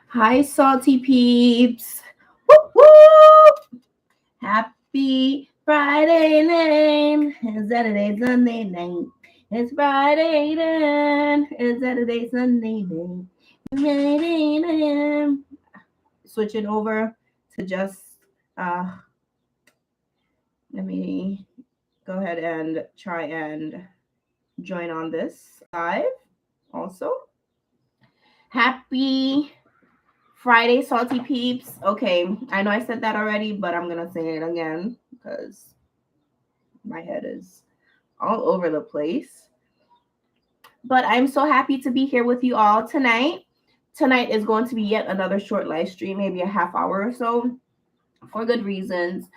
Hi, salty peeps. Whoop, whoop. Happy Friday night. It's Saturday, Sunday night. It's Friday then. It's Saturday, Sunday night. Friday night. Switching over to just, uh, let me go ahead and try and join on this live also. Happy Friday, salty peeps. Okay, I know I said that already, but I'm gonna say it again because my head is all over the place. But I'm so happy to be here with you all tonight. Tonight is going to be yet another short live stream, maybe a half hour or so, for good reasons.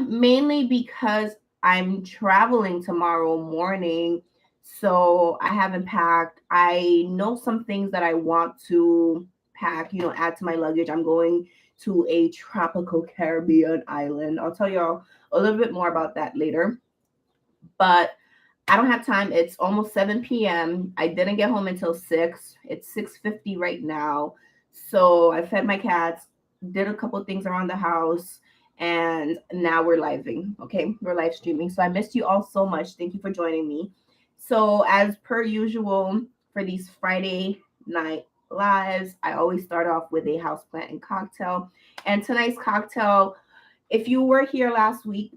Mainly because I'm traveling tomorrow morning, so I haven't packed. I know some things that I want to pack, add to my luggage. I'm going to a tropical Caribbean island. I'll tell y'all a little bit more about that later. But I don't have time. It's almost 7 p.m. I didn't get home until 6. It's 6:50 right now. So I fed my cats, did a couple things around the house, and now we're living. Okay, we're live streaming. So I missed you all so much. Thank you for joining me. So as per usual for these Friday night lives, I always start off with a houseplant and cocktail. And tonight's cocktail, if you were here last week,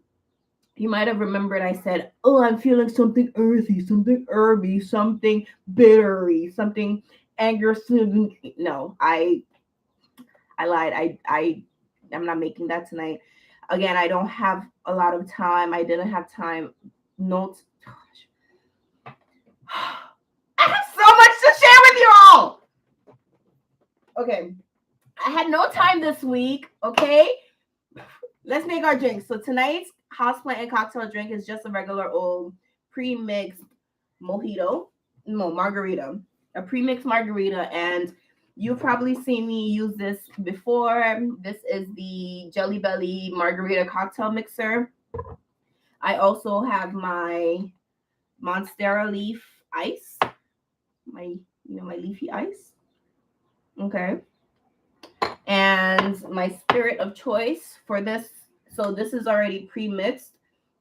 you might have remembered I said, "Oh, I'm feeling something earthy, something herby, something bittery, something anger." No, I lied. I'm not making that tonight. Again, I don't have a lot of time. I didn't have time. Notes. I have so much to share with you all. Okay, I had no time this week. Okay, let's make our drinks. So tonight's houseplant and cocktail drink is just a regular old pre-mixed mojito, no margarita, a pre-mixed margarita, and you've probably seen me use this before. This is the Jelly Belly margarita cocktail mixer. I also have my Monstera leaf ice, my leafy ice. Okay, and my spirit of choice for this. So this is already pre-mixed,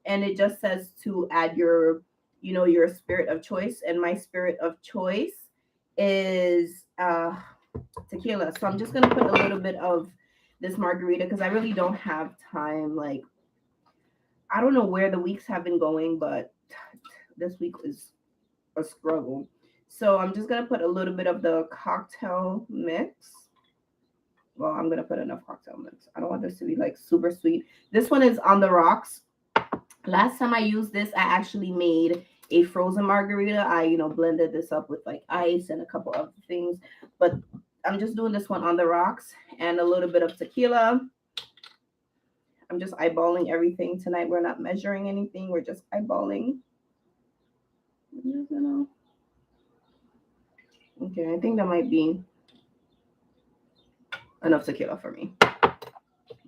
and it just says to add your spirit of choice, and my spirit of choice is tequila. So I'm just gonna put a little bit of this margarita because I really don't have time. Like, I don't know where the weeks have been going, but this week is a struggle. So I'm just gonna put a little bit of the cocktail mix. Well, I'm gonna put enough cocktail mix. I don't want this to be like super sweet. This one is on the rocks. Last time I used this, I actually made a frozen margarita. I, blended this up with like ice and a couple other things, but I'm just doing this one on the rocks and a little bit of tequila. I'm just eyeballing everything tonight. We're not measuring anything. We're just eyeballing. Okay, I think that might be enough tequila for me.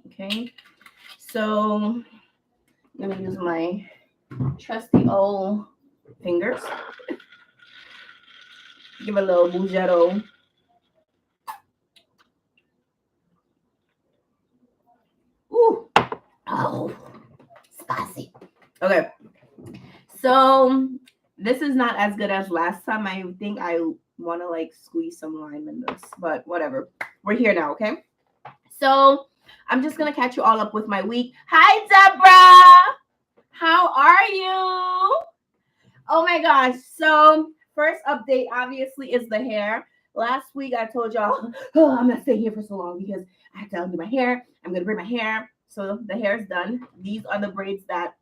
Okay, so let me use my trusty old fingers. Give a little bugetto. Ooh, oh, spicy. Okay, so this is not as good as last time. I think I want to like squeeze some lime in this, but whatever. We're here now, okay? So I'm just gonna catch you all up with my week. Hi, Deborah. How are you? Oh my gosh. So first update obviously is the hair. Last week I told y'all, oh, I'm not staying here for so long because I have to undo my hair. I'm gonna braid my hair. So the hair is done. These are the braids that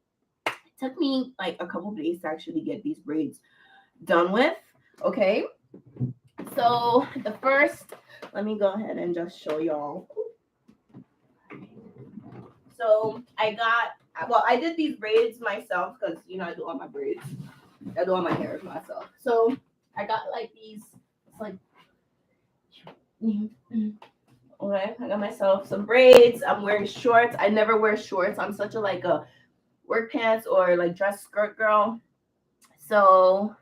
took me like a couple days to actually get these braids done with. Okay. So the first, let me go ahead and just show y'all. So I did these braids myself because I do all my braids. I do all my hair myself. So I got like these. It's like, okay, I got myself some braids. I'm wearing shorts. I never wear shorts. I'm such a work pants or like dress skirt girl. So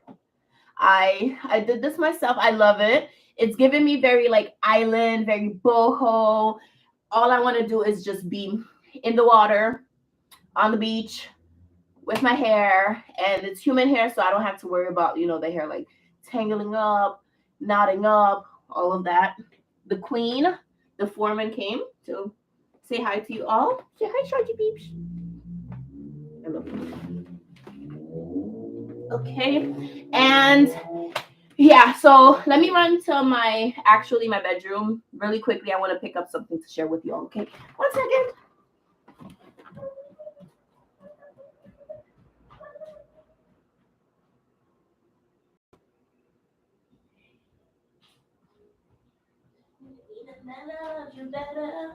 I did this myself. I love it. It's giving me very like island, very boho. All I want to do is just be in the water, on the beach with my hair, and it's human hair, so I don't have to worry about, the hair like tangling up, knotting up, all of that. The queen, the foreman came to say hi to you all. Say hi, Sharky Peeps. Hello. Okay. And yeah, so let me run to my bedroom really quickly. I want to pick up something to share with you all. Okay. 1 second. You better.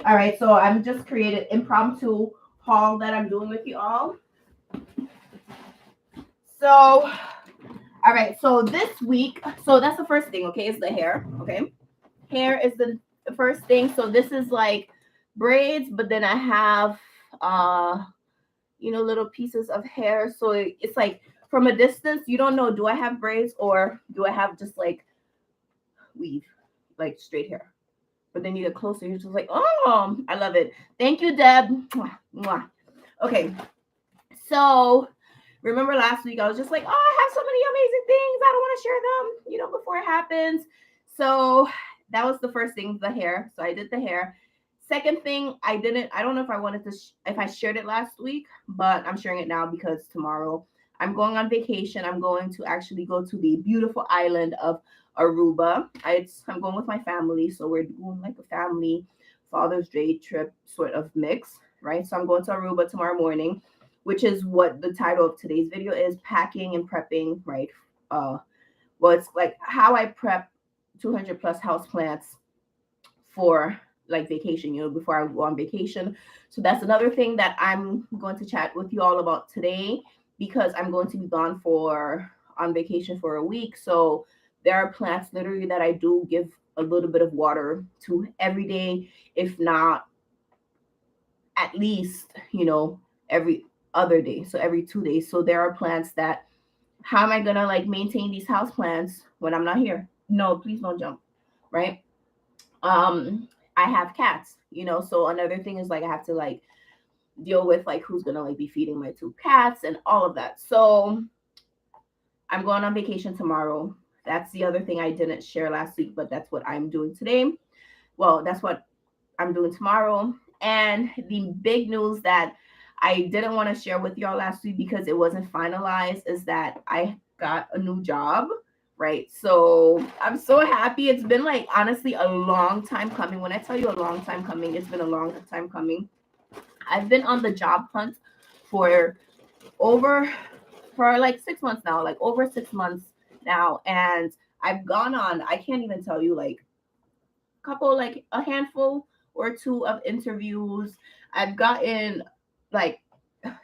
All right, so I'm just created impromptu haul that I'm doing with you all. So, all right, so this week, so that's the first thing, okay, is the hair, okay? Hair is the first thing. So this is like braids, but then I have, little pieces of hair. So it's like from a distance, you don't know, do I have braids or do I have just like weave, like straight hair? But then you get closer, you're just like, oh, I love it. Thank you, Deb. Mwah, mwah. Okay, so remember last week I was just like, oh, I have so many amazing things. I don't want to share them, before it happens. So that was the first thing, the hair. So I did the hair. Second thing, I don't know if I wanted to, if I shared it last week, but I'm sharing it now because tomorrow I'm going on vacation. I'm going to actually go to the beautiful island of Aruba. I'm going with my family. So we're doing like a family Father's Day trip sort of mix, right? So I'm going to Aruba tomorrow morning, which is what the title of today's video is, packing and prepping, right? Well, it's like how I prep 200 plus houseplants for like vacation, before I go on vacation. So that's another thing that I'm going to chat with you all about today, because I'm going to be gone on vacation for a week. So there are plants literally that I do give a little bit of water to every day, if not at least, every other day. So every 2 days. So there are plants that, how am I gonna like maintain these house plants when I'm not here? No, please don't jump. Right. I have cats, so another thing is like I have to like deal with like who's gonna like be feeding my 2 cats and all of that. So I'm going on vacation tomorrow. That's the other thing I didn't share last week, but that's what I'm doing today. Well, that's what I'm doing tomorrow. And the big news that I didn't want to share with y'all last week because it wasn't finalized is that I got a new job, right? So I'm so happy. It's been like honestly a long time coming. When I tell you a long time coming, it's been a long time coming. I've been on the job hunt for like 6 months now, like over 6 months now. And I've gone on, I can't even tell you, like a handful or 2 of interviews. I've gotten like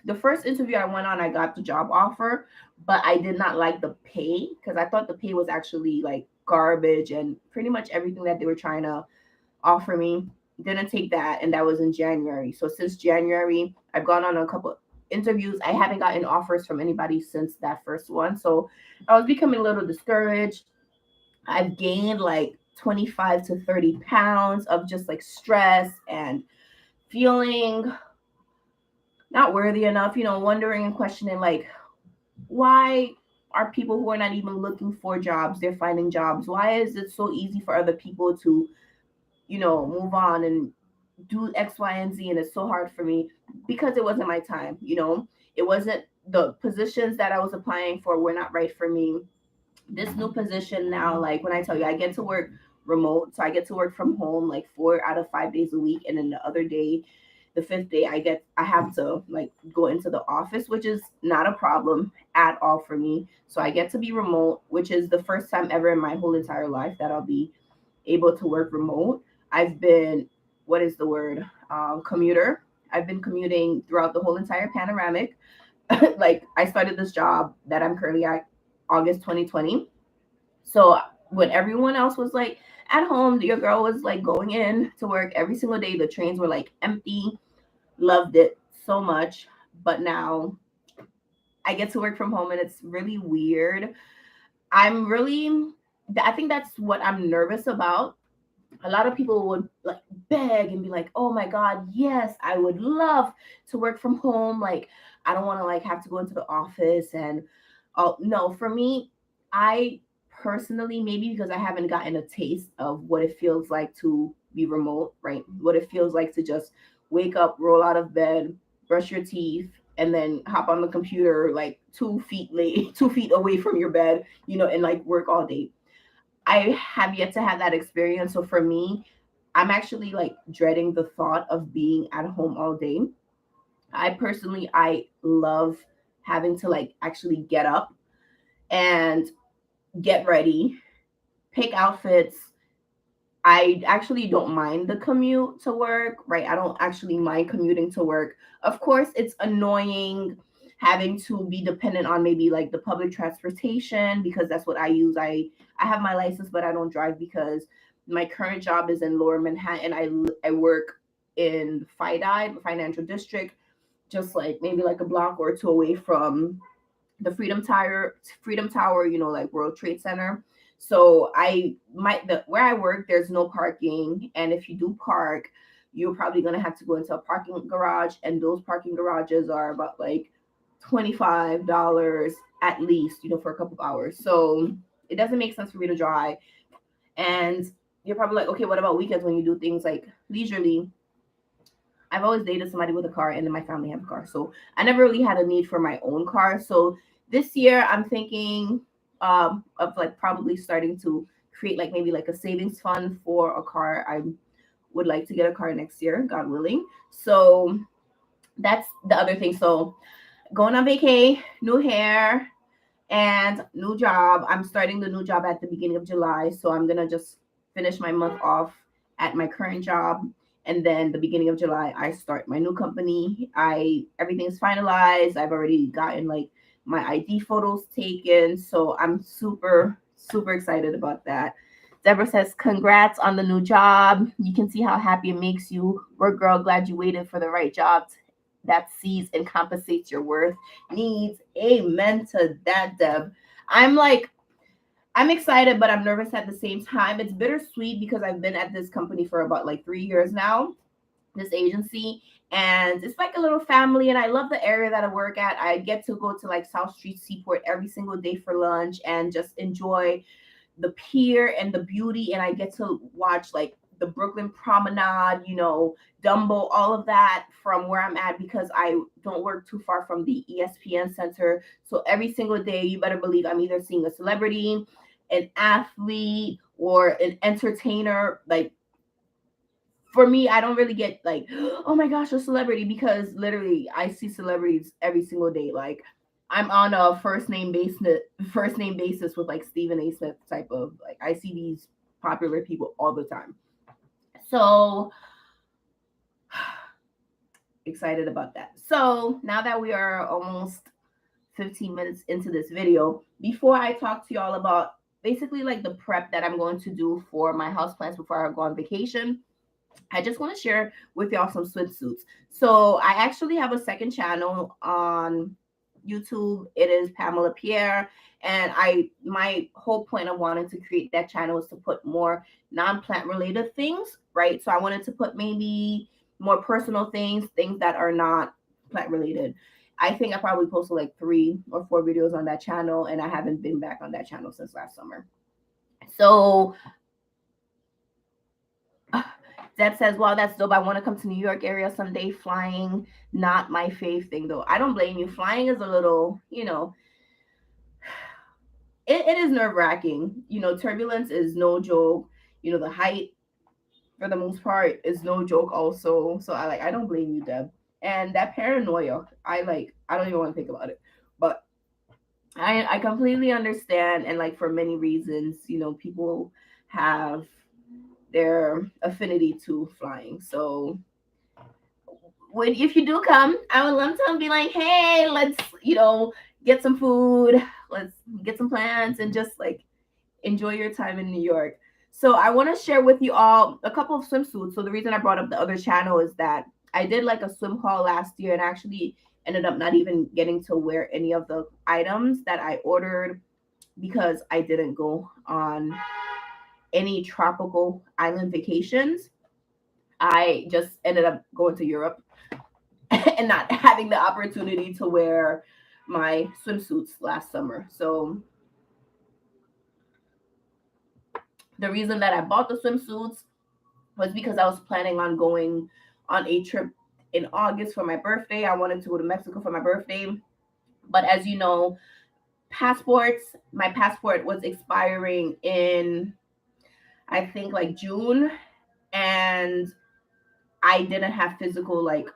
the first interview I went on, I got the job offer, but I did not like the pay because I thought the pay was actually like garbage, and pretty much everything that they were trying to offer me didn't take that. And that was in January. So since January, I've gone on a couple interviews. I haven't gotten offers from anybody since that first one. So I was becoming a little discouraged. I've gained like 25 to 30 pounds of just like stress and feeling not worthy enough, wondering and questioning like, why are people who are not even looking for jobs, they're finding jobs? Why is it so easy for other people to, move on and do X, Y, and Z? And it's so hard for me because it wasn't my time, it wasn't, the positions that I was applying for were not right for me. This new position now, like when I tell you I get to work remote, so I get to work from home like 4 out of 5 days a week, and then the other day, the 5th day, I have to like go into the office, which is not a problem at all for me. So I get to be remote, which is the first time ever in my whole entire life that I'll be able to work remote. I've been, what is the word, commuter. I've been commuting throughout the whole entire panoramic. Like I started this job that I'm currently at August 2020. So when everyone else was like at home, your girl was like going in to work every single day. The trains were like empty. Loved it so much. But now I get to work from home and it's really weird. I think that's what I'm nervous about. A lot of people would like beg and be like, "Oh my god, yes, I would love to work from home. Like, I don't want to like have to go into the office." And oh no, for me, I personally, maybe because I haven't gotten a taste of what it feels like to be remote, right? What it feels like to just wake up, roll out of bed, brush your teeth, and then hop on the computer like 2 feet late, 2 feet away from your bed, and like work all day. I have yet to have that experience. So for me, I'm actually like dreading the thought of being at home all day. I love having to like actually get up and get ready, pick outfits. I actually don't mind the commute to work, right? I don't actually mind commuting to work. Of course, it's annoying having to be dependent on maybe like the public transportation because that's what I use. I have my license, but I don't drive because my current job is in Lower Manhattan. I work in FIDI, the financial district, just like maybe like a block or two away from the Freedom Tower, like World Trade Center. So where I work, there's no parking, and if you do park, you're probably gonna have to go into a parking garage, and those parking garages are about like $25 at least, for a couple of hours. So it doesn't make sense for me to drive. And you're probably like, okay, what about weekends when you do things like leisurely? I've always dated somebody with a car, and then my family have a car. So I never really had a need for my own car. So this year I'm thinking of like probably starting to create like maybe like a savings fund for a car. I would like to get a car next year, God willing. So that's the other thing. So going on vacay, new hair, and new job. I'm starting the new job at the beginning of July. So I'm going to just finish my month off at my current job. And then the beginning of July, I start my new company. Everything's finalized. I've already gotten like my ID photos taken. So I'm super, super excited about that. Deborah says, congrats on the new job. You can see how happy it makes you. Work girl, glad you waited for the right job that sees and compensates your worth needs. Amen to that, Deb. I'm excited, but I'm nervous at the same time. It's bittersweet because I've been at this company for about like 3 years now, this agency, and it's like a little family. And I love the area that I work at. I get to go to like South Street Seaport every single day for lunch and just enjoy the pier and the beauty. And I get to watch like the Brooklyn Promenade, Dumbo, all of that from where I'm at because I don't work too far from the ESPN Center. So every single day, you better believe I'm either seeing a celebrity, an athlete, or an entertainer. Like for me, I don't really get like, oh my gosh, a celebrity, because literally I see celebrities every single day. Like I'm on a first name basis with like Stephen A. Smith type of, like, I see these popular people all the time. So excited about that. So now that we are almost 15 minutes into this video, before I talk to y'all about basically like the prep that I'm going to do for my houseplants before I go on vacation, I just want to share with y'all some swimsuits. So I actually have a second channel on YouTube. It is Pamella Pierre. And my whole point of wanting to create that channel is to put more non-plant related things, right? So I wanted to put maybe more personal things that are not plant related. I think I probably posted like 3 or 4 videos on that channel, and I haven't been back on that channel since last summer. So Deb says, wow, that's dope. I want to come to New York area someday. Flying, not my fave thing though. I don't blame you. Flying is a little, it is nerve-wracking. Turbulence is no joke. The height for the most part is no joke also. So I don't blame you, Deb. And that paranoia, I don't even want to think about it. But I completely understand, and like for many reasons, people have their affinity to flying. So if you do come, I would love to be like, hey, let's get some food, let's get some plants, and just like enjoy your time in New York. So I want to share with you all a couple of swimsuits. So the reason I brought up the other channel is that I did like a swim haul last year, and actually ended up not even getting to wear any of the items that I ordered because I didn't go on any tropical island vacations. I just ended up going to Europe and not having the opportunity to wear my swimsuits last summer. So the reason that I bought the swimsuits was because I was planning on going on a trip in August for my birthday. I wanted to go to Mexico for my birthday. But as you know, my passport was expiring in, I think, like June. And I didn't have physical like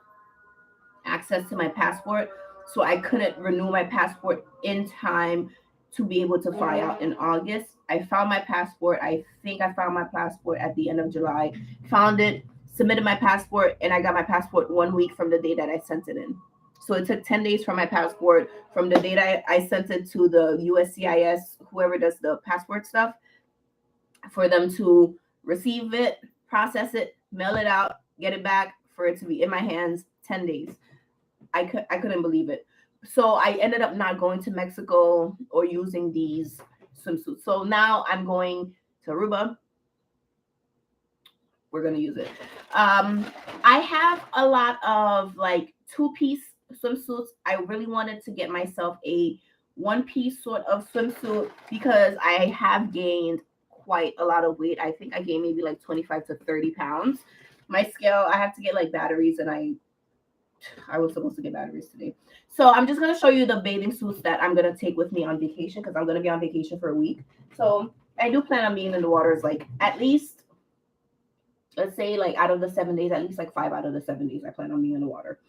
access to my passport. So I couldn't renew my passport in time to be able to fly out in August. I found my passport. I think I found my passport at the end of July. Found it, submitted my passport, and I got my passport 1 week from the day that I sent it in. So it took 10 days from my passport, from the date I sent it to the USCIS, whoever does the passport stuff, for them to receive it, process it, mail it out, get it back, for it to be in my hands. 10 days. I couldn't believe it. So I ended up not going to Mexico or using these swimsuits. So now I'm going to Aruba. We're gonna use it. I have a lot of like 2-piece swimsuits. I really wanted to get myself a 1-piece sort of swimsuit because I have gained quite a lot of weight. I think I gained maybe like 25 to 30 pounds. My scale, I have to get like batteries, and I was supposed to get batteries today. So I'm just going to show you the bathing suits that I'm going to take with me on vacation, because I'm going to be on vacation for a week. So I do plan on being in the waters like at least, let's say, like out of the 7 days, at least like 5 out of the 7 days I plan on being in the water.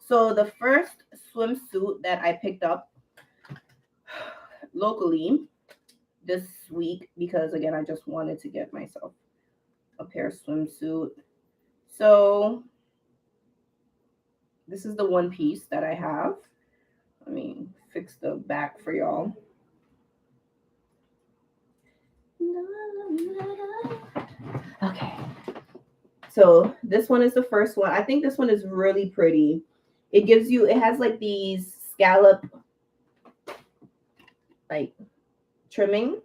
So the first swimsuit that I picked up locally this week, because again, I just wanted to get myself a pair of swimsuit. So this is the 1-piece that I have. Let me fix the back for y'all. Okay. So this one is the first one. I think this one is really pretty. It has like these scallop like trimming.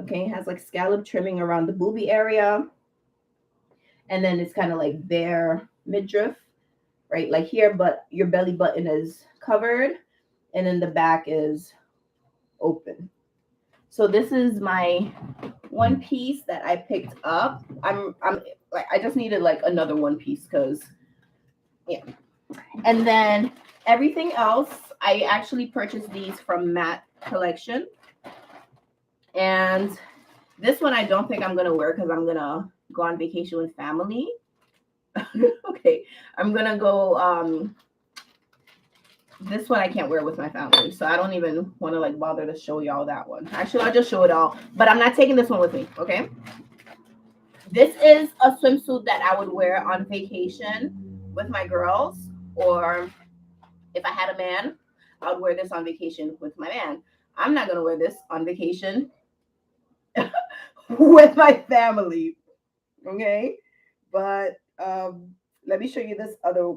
Okay, it has like scallop trimming around the boobie area. And then it's kind of like bare midriff, right? Like here, but your belly button is covered. And then the back is open. So this is my 1-piece that I picked up. I'm like, I just needed like another 1-piece because, yeah. And then everything else, I actually purchased these from Matte Collection. And this one I don't think I'm gonna wear because I'm gonna go on vacation with family. Okay, I'm gonna go. This one I can't wear with my family, so I don't even want to like bother to show y'all that one. Actually, I'll just show it all, but I'm not taking this one with me. Okay. This is a swimsuit that I would wear on vacation with my girls, or if I had a man, I would wear this on vacation with my man. I'm not gonna wear this on vacation with my family. Okay, but let me show you this other.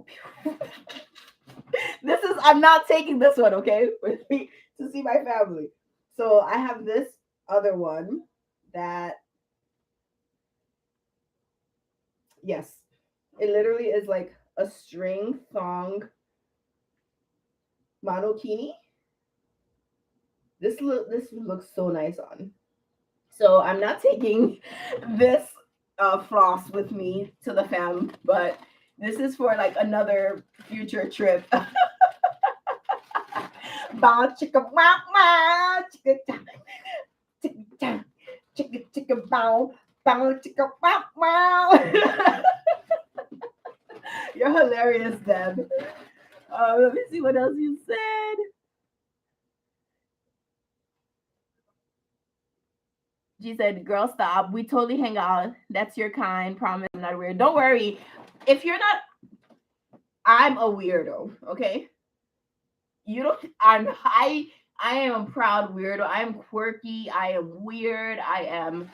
I'm not taking this one, okay, with me to see my family. So I have this other one that, yes, it literally is like a string thong monokini. This looks so nice on. So I'm not taking this floss with me to the fam, but this is for like another future trip. Bow chicka wow wow chicka chicka bow chicka wow wow. You're hilarious, Deb. Let me see what else you said. She said, "Girl, stop. We totally hang out. That's your kind. Promise I'm not weird. Don't worry. If you're not, I'm a weirdo. Okay. You don't. I am a proud weirdo. I am quirky. I am weird. I am.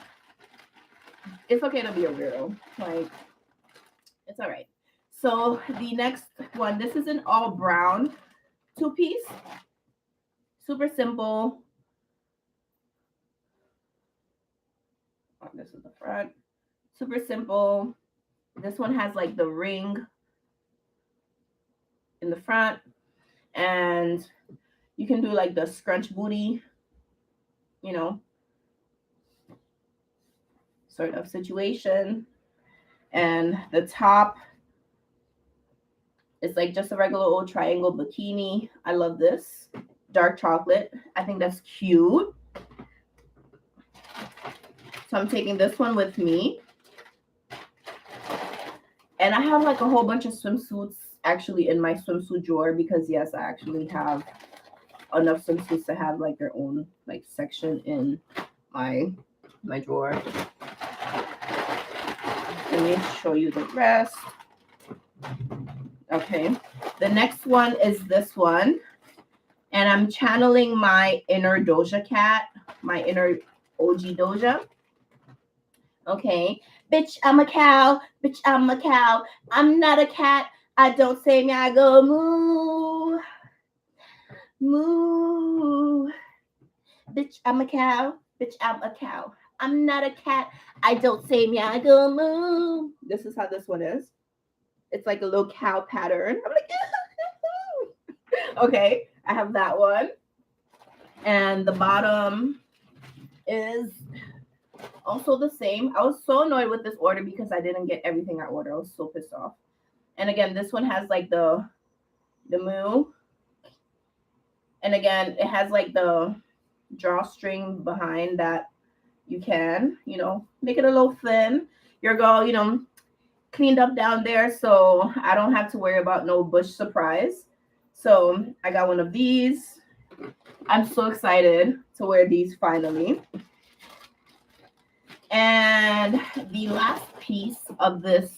It's okay to be a weirdo. Like, it's all right. So the next one. This is an all brown 2-piece. Super simple. Oh, this is the front. Super simple. This one has like the ring in the front, and you can do like the scrunch booty, you know, sort of situation. And the top is like just a regular old triangle bikini. I love this. Dark chocolate. I think that's cute. So I'm taking this one with me. And I have like a whole bunch of swimsuits actually in my swimsuit drawer because yes, I actually have enough swimsuits to have like their own like section in my drawer. Let me show you the rest. Okay, the next one is this one, and I'm channeling my inner Doja Cat, my inner OG Doja. Okay, bitch, I'm a cow. Bitch, I'm a cow. I'm not a cat. I don't say me, I go moo. Moo. Bitch, I'm a cow. Bitch, I'm a cow. I'm not a cat. I don't say me, I go moo. This is how this one is. It's like a little cow pattern. I'm like, okay, I have that one. And the bottom is also the same. I was so annoyed with this order because I didn't get everything I ordered. I was so pissed off. And again, this one has like the moo. And again, it has like the drawstring behind that you can, you know, make it a little thin. Your girl, you know, cleaned up down there, so I don't have to worry about no bush surprise. So I got one of these. I'm so excited to wear these finally. And the last piece of this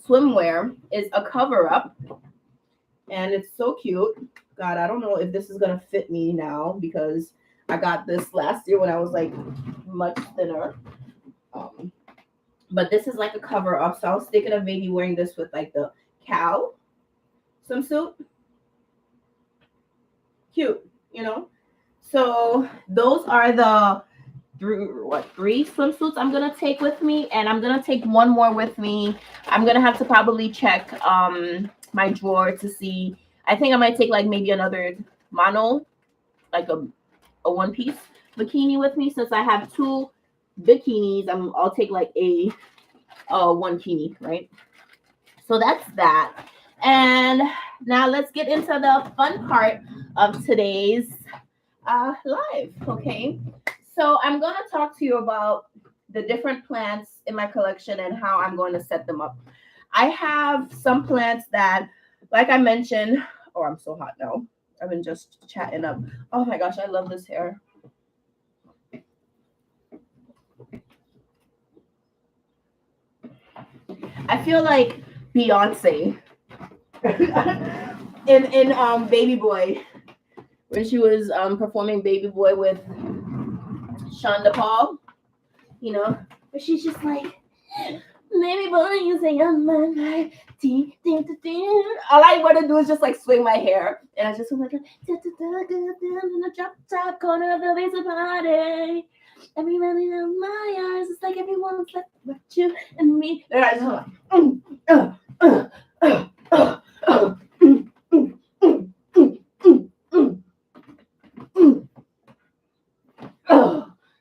swimwear is a cover up, and it's so cute. God, I don't know if this is gonna fit me now because I got this last year when I was like much thinner. But this is like a cover up, so I was thinking of maybe wearing this with like the cow swimsuit. Cute, you know. So those are the three swimsuits I'm gonna take with me, and I'm gonna take one more with me. I'm gonna have to probably check my drawer to see. I think I might take like maybe another mono, like a one-piece bikini with me, since I have two bikinis. I'll take like a one bikini, right? So that's that. And now let's get into the fun part of today's live. Okay, so I'm going to talk to you about the different plants in my collection and how I'm going to set them up. I have some plants that, like I mentioned, oh, I'm so hot now. I've been just chatting up. Oh my gosh, I love this hair. I feel like Beyonce in Baby Boy, when she was performing Baby Boy with Shonda Paul, you know, but she's just like, Baby Boy, you say I'm my mind. All I want to do is just like swing my hair, and I just want to in the drop top corner of the basement party. Everybody in my eyes, it's like everyone's like but you and me. And I just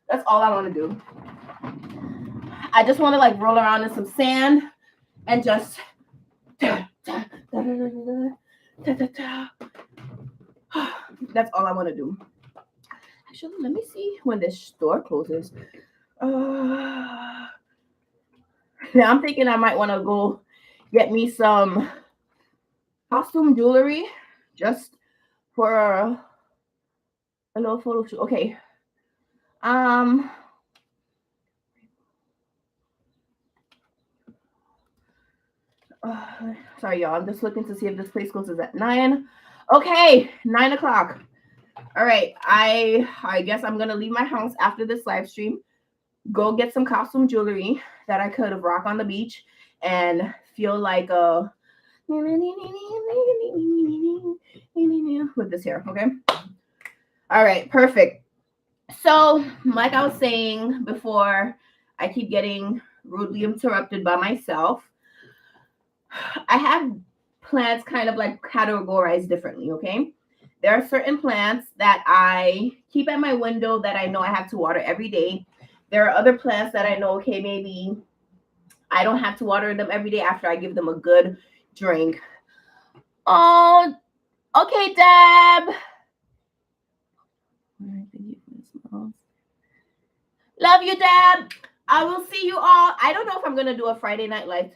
that's all I want to do. I just want to like roll around in some sand and just that's all I want to do. Actually, let me see when this store closes. Now I'm thinking I might want to go get me some costume jewelry just for a little photo shoot. Okay. Sorry, y'all. I'm just looking to see if this place closes at 9. Okay, 9 o'clock. All right. I guess I'm gonna leave my house after this live stream. Go get some costume jewelry that I could rock on the beach and feel like a with this hair, okay? All right, perfect. So, like I was saying before, I keep getting rudely interrupted by myself. I have plants kind of like categorized differently, okay? There are certain plants that I keep at my window that I know I have to water every day. There are other plants that I know, okay, maybe I don't have to water them every day after I give them a good drink. Oh, okay, Deb. Love you, Deb. I will see you all. I don't know if I'm gonna do a Friday night live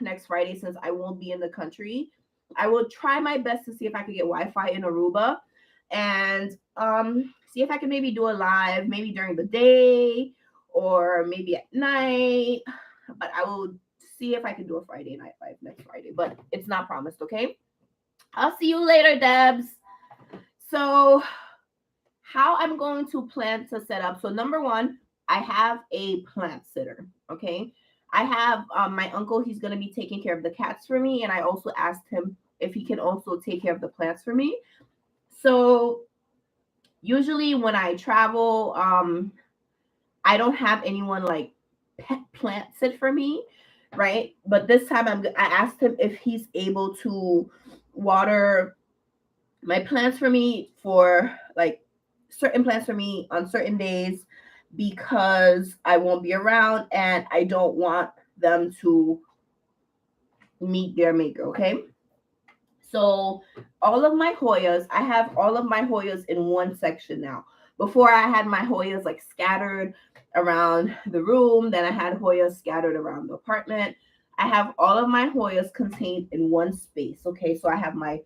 next Friday since I won't be in the country. I will try my best to see if I can get Wi-Fi in Aruba and see if I can maybe do a live maybe during the day or maybe at night. But I will see if I can do a Friday night live next Friday. But it's not promised, okay? I'll see you later, Debs. So how I'm going to plan to set up. So number one, I have a plant sitter. Okay. I have my uncle, he's going to be taking care of the cats for me. And I also asked him if he can also take care of the plants for me. So usually when I travel, I don't have anyone like plant sit for me. Right. But this time I asked him if he's able to water my plants for me for like certain plants for me on certain days because I won't be around and I don't want them to meet their maker, okay? So all of my Hoyas, I have all of my Hoyas in one section now. Before I had my Hoyas like scattered around the room, then I had Hoyas scattered around the apartment. I have all of my Hoyas contained in one space, okay? So I have my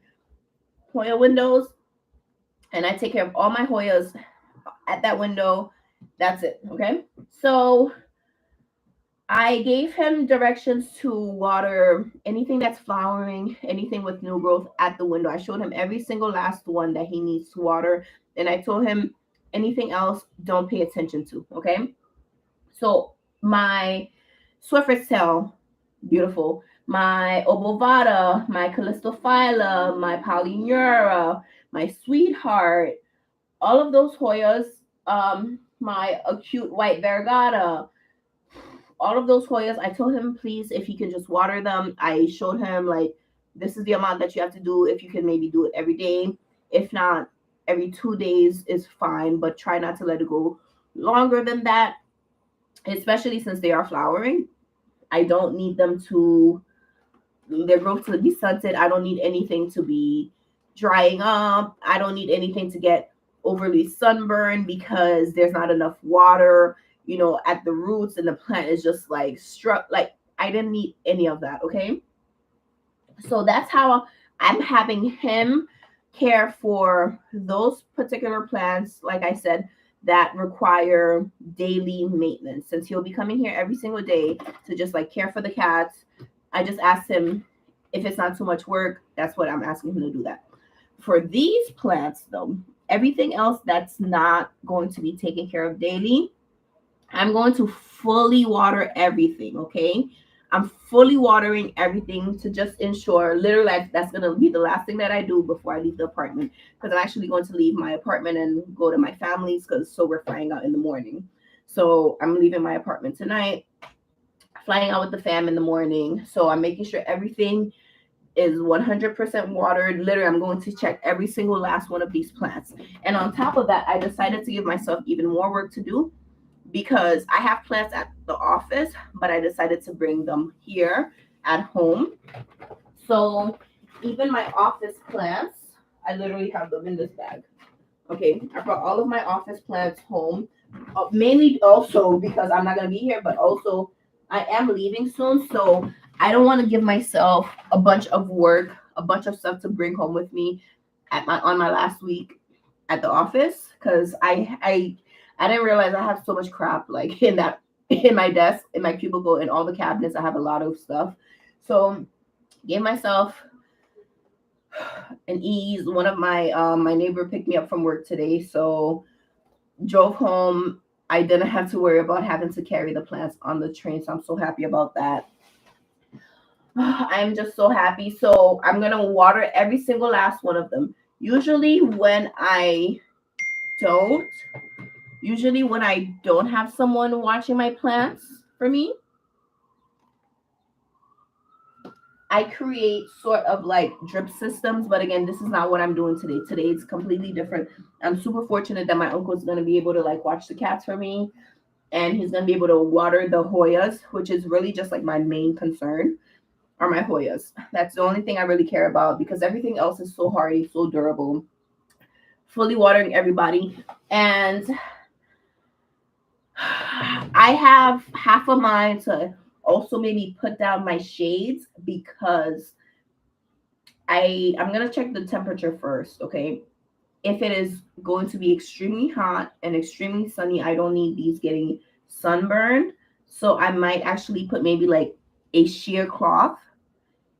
Hoya windows and I take care of all my Hoyas at that window. That's it. Okay. So I gave him directions to water anything that's flowering, anything with new growth at the window. I showed him every single last one that he needs to water. And I told him anything else, don't pay attention to. Okay. So my Swiffer's tail, beautiful. My Obovata, my Callistophylla, my Polyneura, my Sweetheart, all of those Hoyas, my acute white variegata, all of those Hoyas, I told him, please, if he can just water them. I showed him, like, this is the amount that you have to do. If you can maybe do it every day. If not, every 2 days is fine, but try not to let it go longer than that, especially since they are flowering. I don't need them to, their growth to be stunted. I don't need anything to be drying up. I don't need anything to get overly sunburned because there's not enough water, at the roots and the plant is just like struck. Like I didn't need any of that. Okay. So that's how I'm having him care for those particular plants, like I said, that require daily maintenance. Since he'll be coming here every single day to just like care for the cats, I just asked him if it's not too much work. That's what I'm asking him to do that. For these plants, though, everything else that's not going to be taken care of daily, I'm going to fully water everything, okay? I'm fully watering everything to just ensure, literally, that's going to be the last thing that I do before I leave the apartment, because I'm actually going to leave my apartment and go to my family's, so we're flying out in the morning. So I'm leaving my apartment tonight, flying out with the fam in the morning. So I'm making sure everything is 100% watered. Literally, I'm going to check every single last one of these plants. And on top of that, I decided to give myself even more work to do because I have plants at the office, but I decided to bring them here at home. So even my office plants, I literally have them in this bag. Okay, I brought all of my office plants home, mainly also because I'm not going to be here, but also I am leaving soon. So I don't want to give myself a bunch of work, a bunch of stuff to bring home with me on my last week at the office, because I didn't realize I have so much crap like in my desk, in my cubicle, in all the cabinets. I have a lot of stuff. So gave myself an ease. One of my neighbor picked me up from work today, so drove home. I didn't have to worry about having to carry the plants on the train, so I'm so happy about that. I'm just so happy. So I'm gonna water every single last one of them. Usually when I don't, have someone watching my plants for me, I create sort of like drip systems. But again, this is not what I'm doing today. Today it's completely different. I'm super fortunate that my uncle's gonna be able to like watch the cats for me, and he's gonna be able to water the Hoyas, which is really just like my main concern. Are my Hoyas. That's the only thing I really care about because everything else is so hardy, so durable. Fully watering everybody. And I have half a mind to also maybe put down my shades because I'm gonna check the temperature first, okay? If it is going to be extremely hot and extremely sunny, I don't need these getting sunburned. So I might actually put maybe like a sheer cloth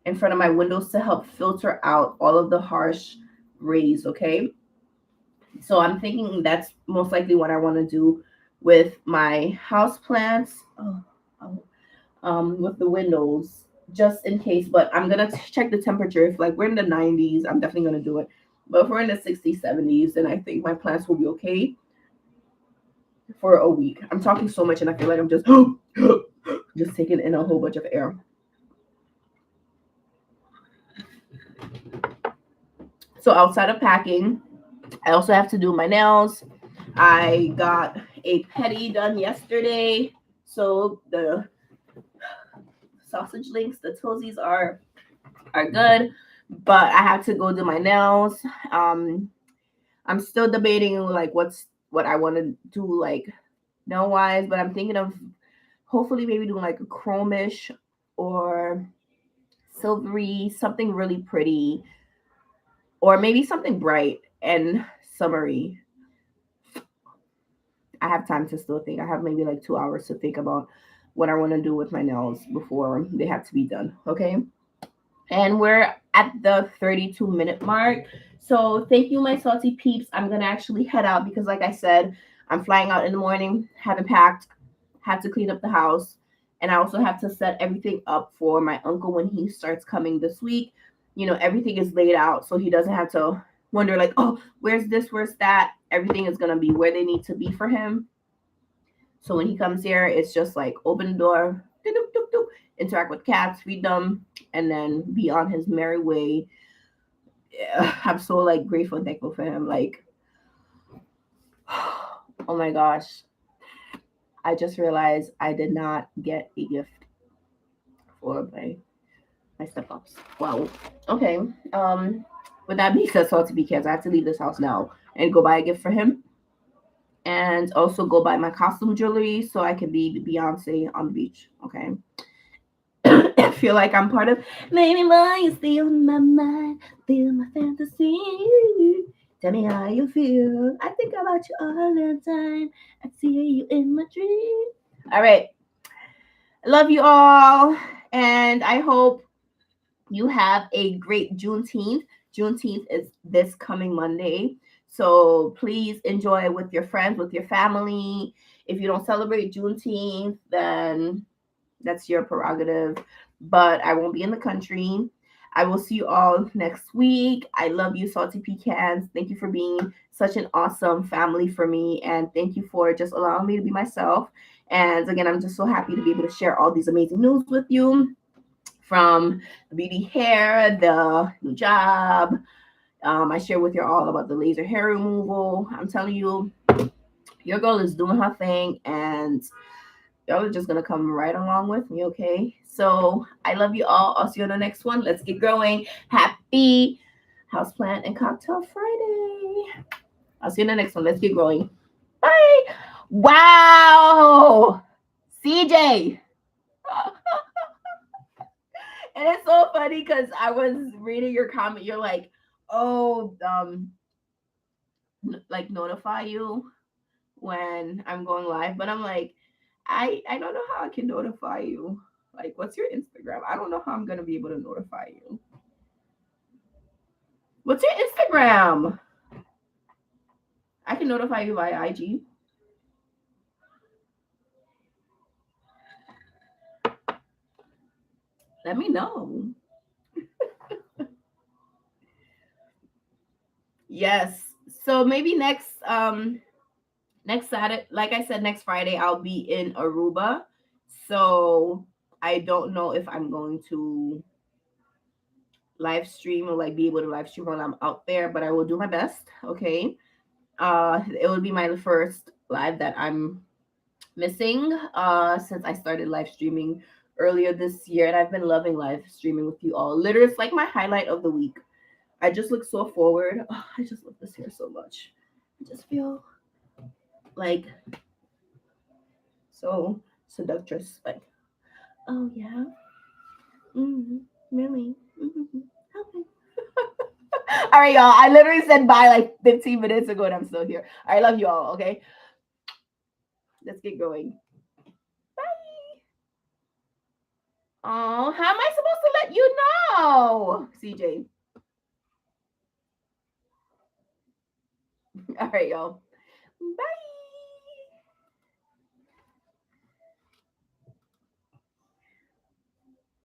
in front of my windows to help filter out all of the harsh rays, okay? So I'm thinking that's most likely what I want to do with my house plants. With the windows, just in case. But I'm gonna check the temperature. If like we're in the 90s, I'm definitely gonna do it. But if we're in the 60s, 70s, then I think my plants will be okay for a week. I'm talking so much, and I feel like I'm just just taking in a whole bunch of air. So outside of packing, I also have to do my nails. I got a pedi done yesterday, so the sausage links, the toesies are good, but I have to go do my nails. I'm still debating like what I want to do like nail wise, but I'm thinking of hopefully maybe doing like a chromish or silvery, something really pretty, or maybe something bright and summery. I have time to still think. I have maybe like 2 hours to think about what I want to do with my nails before they have to be done. Okay. And we're at the 32-minute mark. So thank you, my salty peeps. I'm going to actually head out because, like I said, I'm flying out in the morning, haven't packed, have to clean up the house. And I also have to set everything up for my uncle when he starts coming this week. You know, everything is laid out so he doesn't have to wonder, like, oh, where's this, where's that? Everything is going to be where they need to be for him. So when he comes here, it's just like open the door, interact with cats, feed them, and then be on his merry way. Yeah, I'm so like grateful and thankful for him. Like, oh my gosh, I just realized I did not get a gift for my step ups. Wow. Okay. With that being said, salty because I have to leave this house now and go buy a gift for him, and also go buy my costume jewelry so I can be Beyonce on the beach. Okay. I feel like I'm part of Maybe boy, you still in my mind, feel my fantasy. Tell me how you feel. I think about you all the time. I see you in my dream. All right. I love you all. And I hope you have a great Juneteenth. Juneteenth is this coming Monday. So please enjoy it with your friends, with your family. If you don't celebrate Juneteenth, then that's your prerogative. But I won't be in the country. I will see you all next week. I love you, Salty Pecans. Thank you for being such an awesome family for me. And thank you for just allowing me to be myself. And again, I'm just so happy to be able to share all these amazing news with you, from the beauty hair, the new job. I share with you all about the laser hair removal. I'm telling you, your girl is doing her thing, and y'all are just gonna come right along with me, okay? So I love you all. I'll see you on the next one. Let's get growing. Happy Houseplant and Cocktail Friday. I'll see you in the next one. Let's get growing. Bye. Wow. CJ. And it's so funny because I was reading your comment. You're like, oh, like notify you when I'm going live. But I'm like, I don't know how I can notify you. Like, what's your Instagram? I don't know how I'm gonna be able to notify you. What's your Instagram? I can notify you via IG. Let me know. Yes. So maybe next Saturday, like I said, next Friday I'll be in Aruba. So I don't know if I'm going to live stream or like be able to live stream while I'm out there, but I will do my best. Okay. It will be my first live that I'm missing since I started live streaming earlier this year, and I've been loving live streaming with you all. Literally, it's like my highlight of the week. I just look so forward. Oh, I just love this hair so much. I just feel like so seductress. Like, oh yeah, really. Okay. All right, y'all. I literally said bye like 15 minutes ago, and I'm still here. I love you all. Okay, let's get going. Bye. Oh, how am I supposed to let you know, CJ? All right, y'all. Bye.